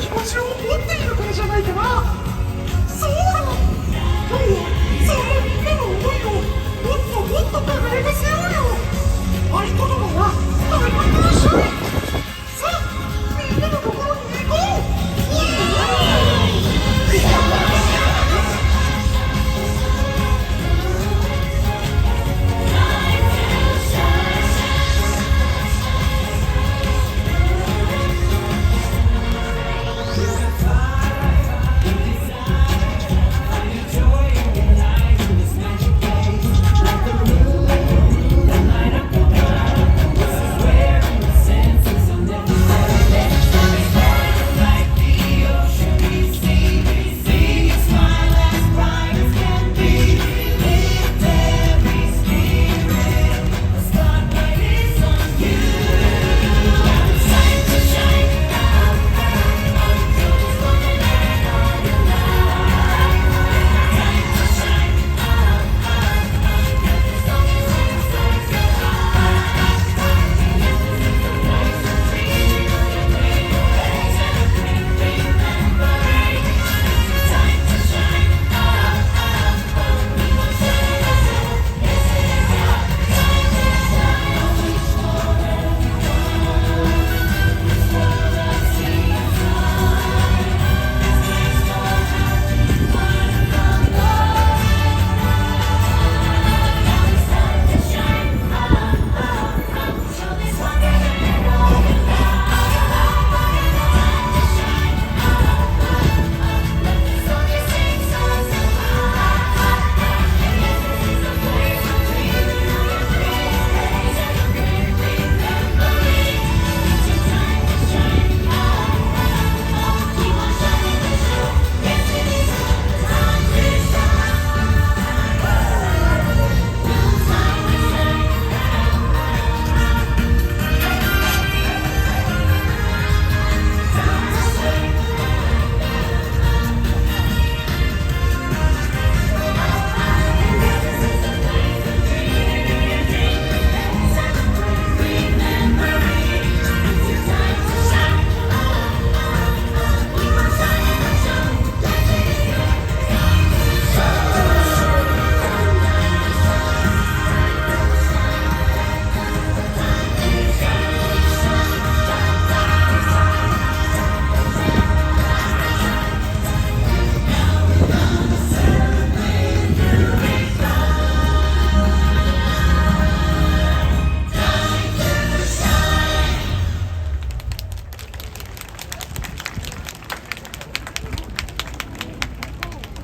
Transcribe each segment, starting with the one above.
気持ちを持っているからじゃないかな。そうだ、今日はそのみんなの思いをもっともっと輝かせようよ。合言葉はタイムトゥーシャイン。さあみんなのところに行こう。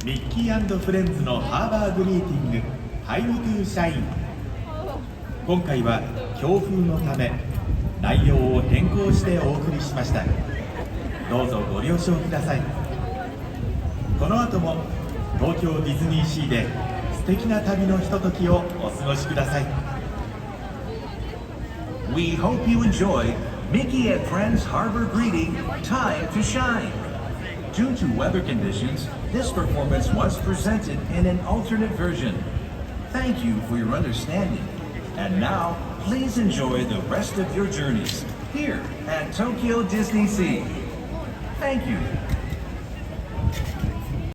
ミッキー&フレンズのハーバーグリーティングタイムトゥーシャイン。今回は強風のため内容を変更してお送りしました。どうぞご了承ください。この後も東京ディズニーシーで素敵な旅のひとときをお過ごしください。 We hope you enjoy Mickey and Friends Harbor Greeting Time to Shine. Due to weather conditions, this performance was presented in an alternate version. Thank you for your understanding. And now, please enjoy the rest of your journeys here at Tokyo Disney Sea. Thank you.